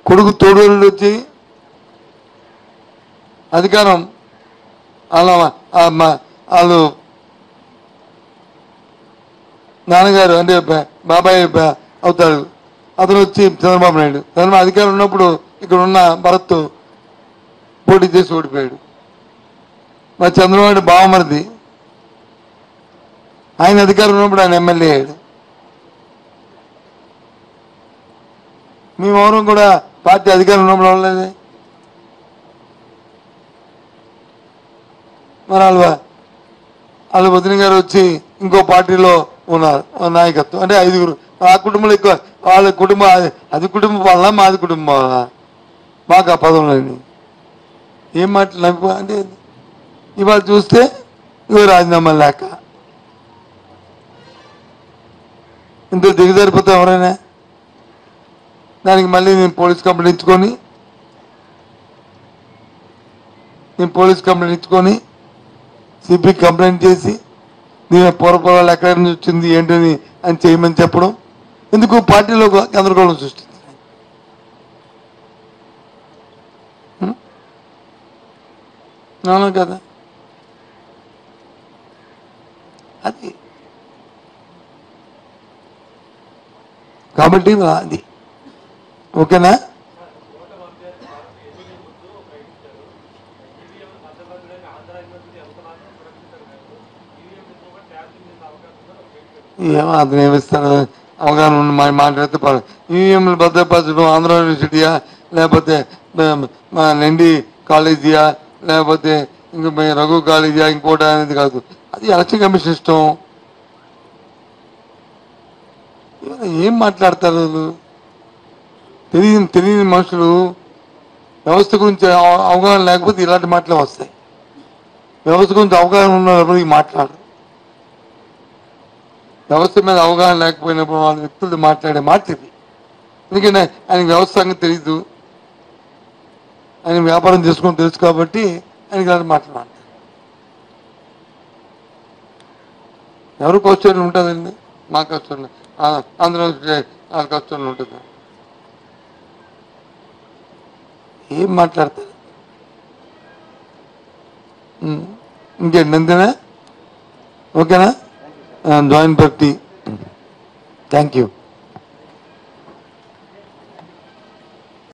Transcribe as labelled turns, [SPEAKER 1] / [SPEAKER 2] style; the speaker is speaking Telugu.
[SPEAKER 1] కొడుకు తోడు వచ్చి అధికారం వాళ్ళు నాన్నగారు అంటే బాబాయ్ అవుతాడు. అతను వచ్చి చంద్రబాబు నాయుడు అధికారం ఉన్నప్పుడు ఇక్కడ ఉన్న భరత్ పోటీ చేసి ఓడిపోయాడు. మరి చంద్రబాబు బావమరిది ఆయన అధికారం ఉన్నప్పుడు ఆయన ఎమ్మెల్యే అయ్యాడు. మేమెవరం కూడా పార్టీ అధికారం ఉన్నప్పుడు అవ్వలేదే. మరి వాళ్ళ వదిన గారు వచ్చి ఇంకో పార్టీలో ఉన్నారు నాయకత్వం. అంటే 5గురు ఆ కుటుంబంలో ఎక్కువ వాళ్ళ కుటుంబం అది కుటుంబం వల్ల మాది కుటుంబం వల్ల మాకు ఆ పదవులని ఏం మాటలు అంటే ఇవాళ చూస్తే ఇవో రాజీనామా లేక ఇంత దిగజారిపోతాం ఎవరైనా. దానికి మళ్ళీ నేను పోలీస్ కంప్లైంట్ ఇచ్చుకొని సిపి కంప్లైంట్ చేసి దీని పూర్వపరాలు ఎక్కడి నుంచి వచ్చింది ఏంటని అని చేయమని చెప్పడం ఎందుకు పార్టీలో గందరగోళం సృష్టించింది. అవునా కదా. అది కాబట్టి అది ఓకేనా. ఏమో అతను ఏమిస్తాడు అవగాహన ఉన్న మాట్లాడితే ఈవీఎంలు భద్రపరచడం ఆంధ్ర యూనివర్సిటీయా లేకపోతే నండి కాలేజీయా లేకపోతే ఇంక రఘు కాలేజీయా ఇంకోటి అనేది కాదు. అది ఎలక్షన్ కమిషన్ ఇష్టం. ఏం మాట్లాడతారు తెలియని మనుషులు. వ్యవస్థ గురించి అవగాహన లేకపోతే ఇలాంటి మాటలే వస్తాయి. వ్యవస్థ గురించి అవగాహన ఉన్నప్పుడు మాట్లాడు. వ్యవస్థ మీద అవగాహన లేకపోయినప్పుడు వాళ్ళ వ్యక్తులు మాట్లాడే మాట ఇది. ఎందుకంటే ఆయనకి వ్యవస్థ సంగతి తెలీదు, ఆయన వ్యాపారం చేసుకొని తెలుసు కాబట్టి ఆయనకి ఇలాంటి మాట్లాడాలి. ఎవరు క్వశ్చన్ ఉంటుందండి. మా క్వశ్చన్ ఆంధ్ర వాళ్ళ క్వశ్చన్ ఉంటుంది. ఏం మాట్లాడతారు ఇంకేంటి అంతేనా. ఓకేనా. Join party. Thank you.